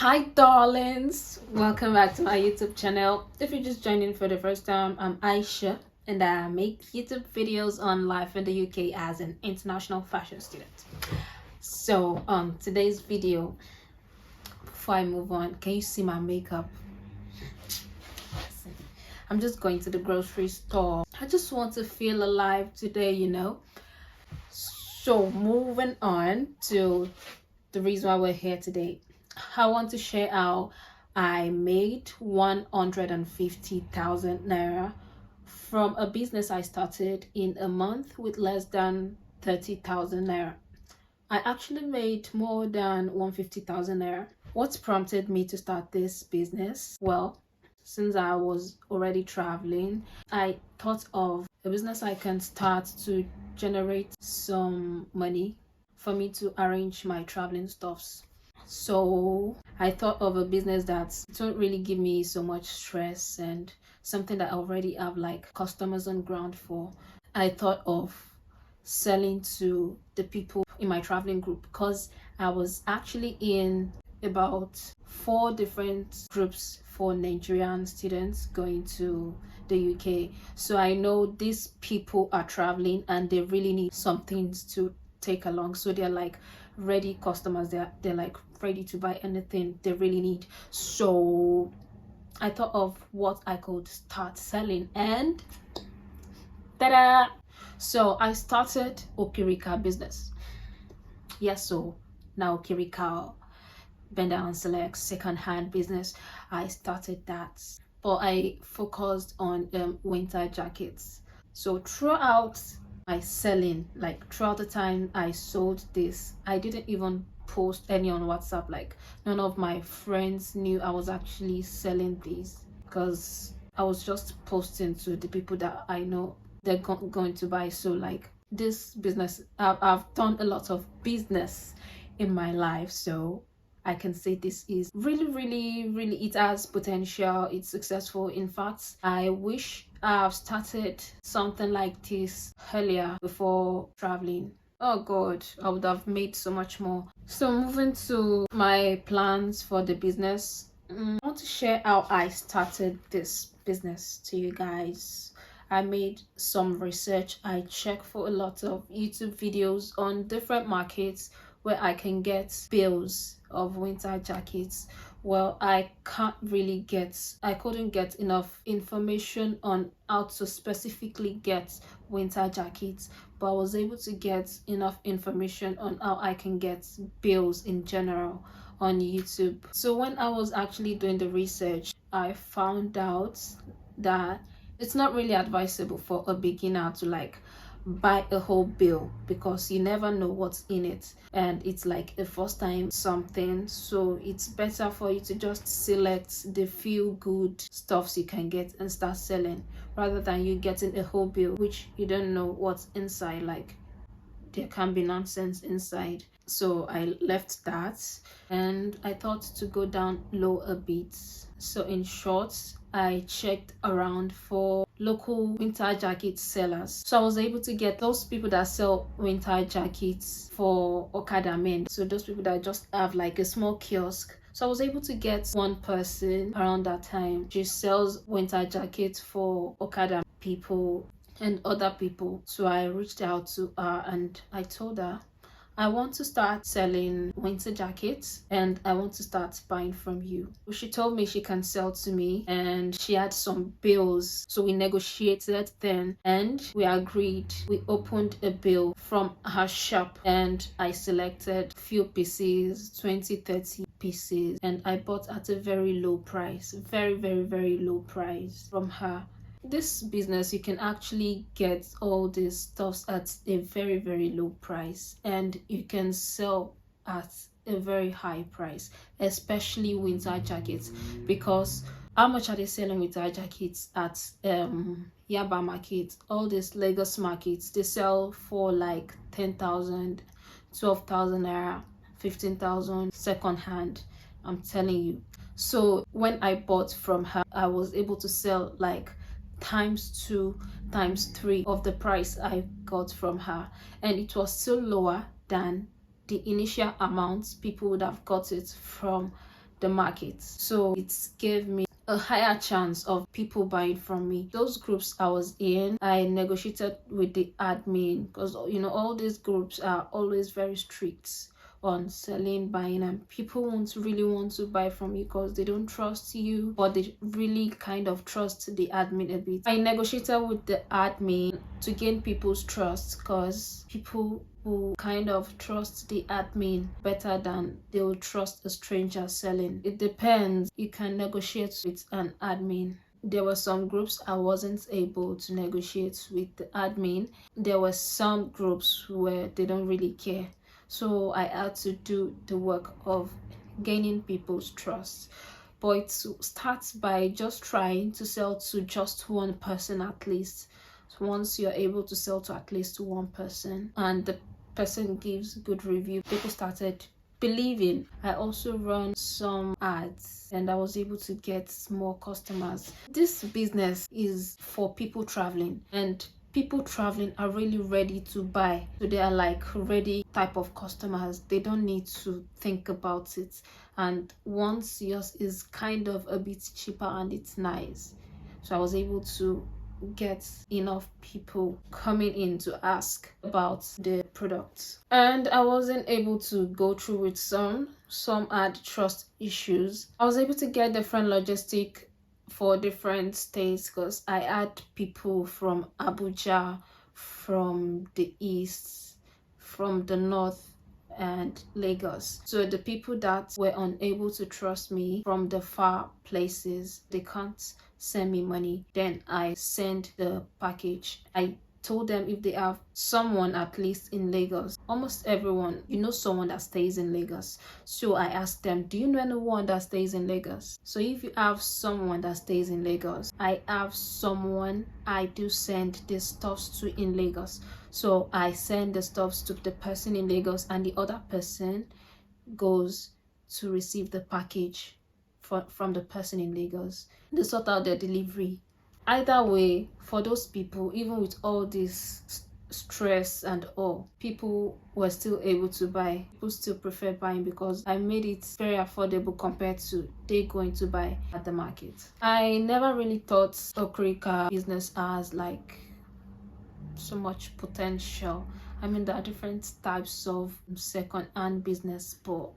Hi darlings, welcome back to my YouTube channel. If you're just joining for the first time, I'm Aisha and I make YouTube videos on life in the UK as an international fashion student. So today's video, before I move on, can you see my makeup? I'm just going to the grocery store. I just want to feel alive today, So moving on to the reason why we're here today. I want to share how I made 150,000 naira from a business I started in a month with less than 30,000 naira. I actually made more than 150,000 naira. What prompted me to start this business? Well, since I was already traveling, I thought of a business I can start to generate some money for me to arrange my traveling stuffs. So I thought of a business that don't really give me so much stress and something that I already have like customers on ground for. I thought of selling to the people in my traveling group because I was actually in about 4 different groups for Nigerian students going to the UK. So I know these people are traveling and they really need some things to take along. So they're like ready customers. They're like ready to buy anything they really need. So I thought of what I could start selling and ta-da! So I started Okirika business. Yes, so now Okirika Bend Down Select second-hand business. I started that, but I focused on winter jackets. So throughout my selling, like throughout the time I sold this, I didn't even post any on WhatsApp. Like none of my friends knew I was actually selling these because I was just posting to the people that I know they're going to buy. So like this business, I've done a lot of business in my life, so I can say this is really, it has potential. It's successful. In fact, I wish I've started something like this earlier before traveling. Oh god, I would have made so much more. So moving to my plans for the business, I want to share how I started this business to you guys. I made some research. I checked for a lot of YouTube videos on different markets where I can get bills of winter jackets. Well, I couldn't get enough information on how to specifically get winter jackets, but I was able to get enough information on how I can get bills in general on YouTube. So when I was actually doing the research, I found out that it's not really advisable for a beginner to like buy a whole bill because you never know what's in it and it's like a first time something. So it's better for you to just select the few good stuffs you can get and start selling rather than you getting a whole bill which you don't know what's inside. Like there can be nonsense inside. So I left that and I thought to go down low a bit. So in short, I checked around for local winter jacket sellers. So I was able to get those people that sell winter jackets for Okada men. So those people that just have like a small kiosk. So I was able to get one person around that time. She sells winter jackets for Okada people and other people. So I reached out to her and I told her I want to start selling winter jackets and I want to start buying from you. She told me she can sell to me and she had some bills. So we negotiated then and we agreed. We opened a bill from her shop and I selected few pieces, 20, 30 pieces, and I bought at a very low price, very low price from her. This business, you can actually get all these stuffs at a very low price and you can sell at a very high price, especially winter jackets, because how much are they selling winter jackets at Yaba market? All these Lagos markets, they sell for like 10,000, 12,000 naira, 15,000 second hand. I'm telling you. So when I bought from her, I was able to sell like times 2, times 3 of the price I got from her, and it was still lower than the initial amount people would have got it from the market. So it gave me a higher chance of people buying from me. Those groups I was in, I negotiated with the admin, because all these groups are always very strict on selling, buying, and people won't really want to buy from you because they don't trust you, but they really kind of trust the admin a bit. I negotiated with the admin to gain people's trust, because people who kind of trust the admin better than they will trust a stranger selling. It depends. You can negotiate with an admin. There were some groups I wasn't able to negotiate with the admin. There were some groups where they don't really care. So I had to do the work of gaining people's trust. But it starts by just trying to sell to just one person at least. So once you're able to sell to at least one person and the person gives good review, people started believing. I also run some ads and I was able to get more customers. This business is for people traveling, and people traveling are really ready to buy. So they are like ready type of customers. They don't need to think about it. And once yours is kind of a bit cheaper and it's nice, so I was able to get enough people coming in to ask about the product. And I wasn't able to go through with some had trust issues. I was able to get different logistic for different states, because I had people from Abuja, from the east, from the north, and Lagos. So the people that were unable to trust me from the far places, they can't send me money, then I send the package. I told them if they have someone at least in Lagos. Almost everyone, someone that stays in Lagos. So I asked them, do you know anyone that stays in Lagos? So if you have someone that stays in Lagos, I have someone I do send the stuffs to in Lagos. So I send the stuffs to the person in Lagos, and the other person goes to receive the package from the person in Lagos. They sort out their delivery. Either way, for those people, even with all this stress and all, people were still able to buy. People still prefer buying because I made it very affordable compared to they going to buy at the market. I never really thought Okrika business has like so much potential. I mean, there are different types of second-hand business, but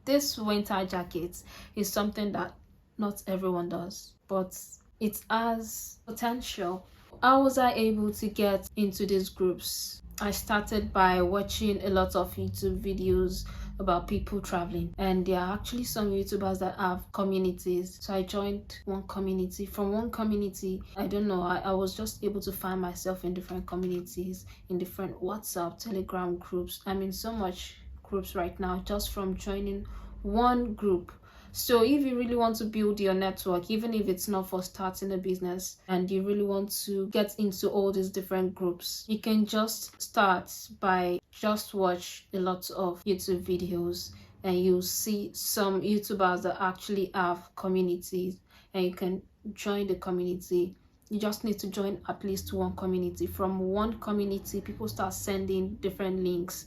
this winter jacket is something that not everyone does, but it has potential. How was I able to get into these groups? I started by watching a lot of YouTube videos about people traveling, and there are actually some YouTubers that have communities. So I joined one community. From one community, I don't know, I was just able to find myself in different communities, in different WhatsApp, Telegram groups. I'm in so much groups right now just from joining one group. So if you really want to build your network, even if it's not for starting a business, and you really want to get into all these different groups, you can just start by just watch a lot of YouTube videos, and you'll see some YouTubers that actually have communities, and you can join the community. You just need to join at least one community. From one community, people start sending different links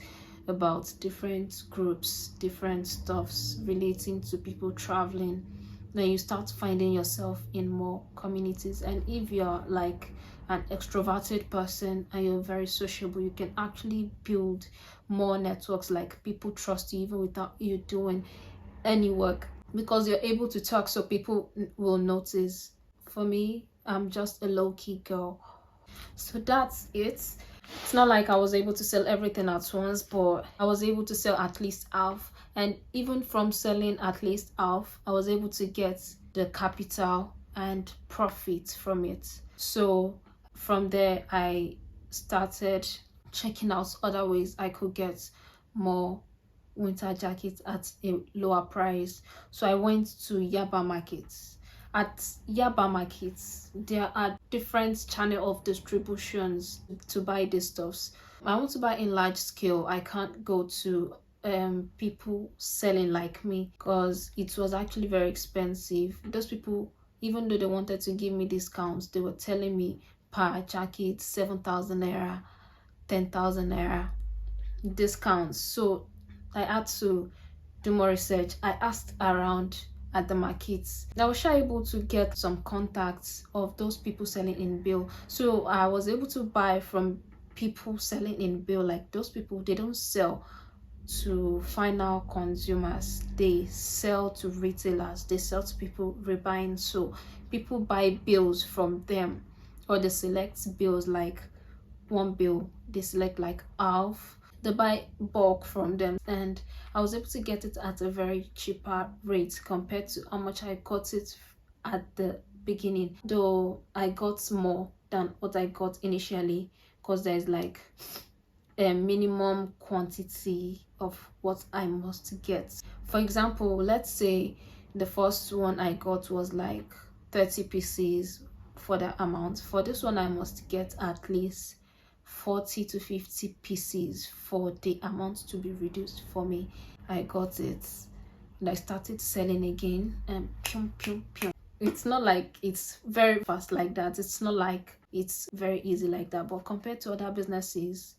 about different groups, different stuffs relating to people traveling. Then you start finding yourself in more communities. And if you're like an extroverted person and you're very sociable, you can actually build more networks. Like people trust you even without you doing any work, because you're able to talk, so people will notice. For me, I'm just a low-key girl. So that's it. It's not like I was able to sell everything at once, but I was able to sell at least half. And even from selling at least half, I was able to get the capital and profit from it. So from there, I started checking out other ways I could get more winter jackets at a lower price. So I went to Yaba markets. At Yaba markets, there are different channel of distributions to buy these stuffs. I want to buy in large scale. I can't go to people selling like me, because it was actually very expensive. Those people, even though they wanted to give me discounts, they were telling me per jacket 7,000 naira, 10,000 naira discounts. So I had to do more research. I asked around at the markets. I was able to get some contacts of those people selling in bill, so I was able to buy from people selling in bill. Like those people, they don't sell to final consumers, they sell to retailers, they sell to people rebuying. So people buy bills from them, or they select bills, like one bill they select like half, they buy bulk from them, and I was able to get it at a very cheaper rate compared to how much I got it at the beginning, though I got more than what I got initially, because there's like a minimum quantity of what I must get. For example, let's say the first one I got was like 30 pieces. For the amount, for this one I must get at least 40 to 50 pieces for the amount to be reduced for me. I got it and I started selling again, and it's not like it's very fast like that, it's not like it's very easy like that, but compared to other businesses,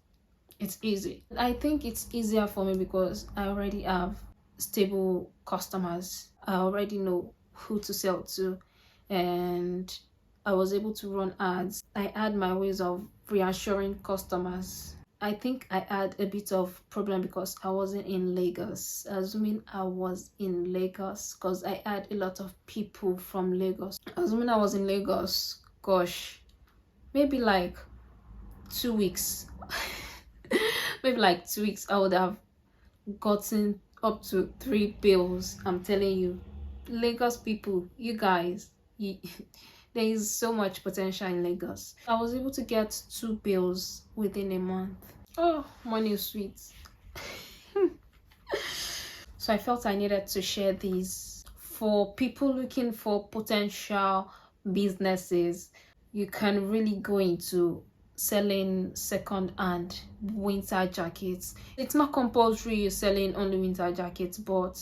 it's easy. I think it's easier for me because I already have stable customers. I already know who to sell to, and I was able to run ads. I had my ways of reassuring customers. I think I had a bit of problem because I wasn't in Lagos. Assuming I was in Lagos, because I had a lot of people from Lagos. Assuming I was in Lagos, gosh, maybe like 2 weeks. Maybe like 2 weeks, I would have gotten up to 3 bills. I'm telling you, Lagos people, you guys, there is so much potential in Lagos. I was able to get 2 bills within a month. Oh, money is sweet. So I felt I needed to share these for people looking for potential businesses. You can really go into selling second-hand winter jackets. It's not compulsory you're selling only winter jackets, but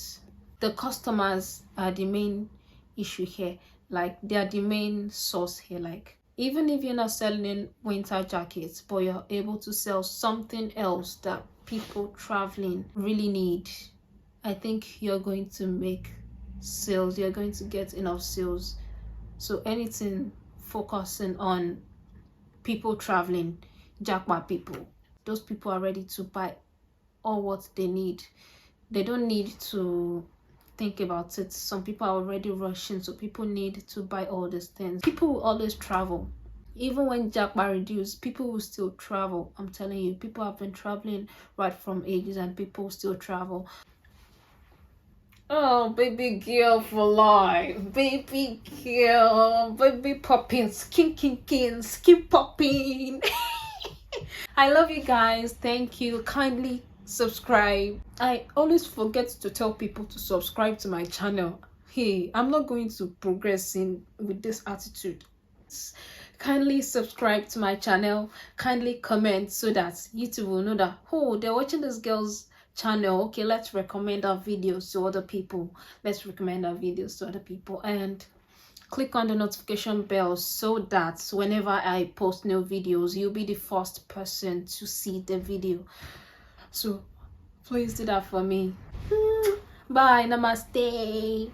the customers are the main issue here. Like, they are the main source here. Like, even if you're not selling winter jackets, but you're able to sell something else that people traveling really need, I think you're going to make sales. You're going to get enough sales. So anything focusing on people traveling, jackpot people, those people are ready to buy all what they need. They don't need to think about it. Some people are already rushing, so people need to buy all these things. People will always travel. Even when jackpot reduce, people will still travel. I'm telling you, people have been traveling right from ages, and people still travel. Oh, baby girl for life, baby girl, baby popping, skin popping. I love you guys. Thank you. Kindly subscribe. I always forget to tell people to subscribe to my channel. Hey, I'm not going to progress with this attitude. Kindly subscribe to my channel. Kindly comment so that YouTube will know that, oh, they're watching this girl's channel. Okay, let's recommend our videos to other people. And click on the notification bell so that whenever I post new videos, you'll be the first person to see the video. So please do that for me. Bye. Namaste.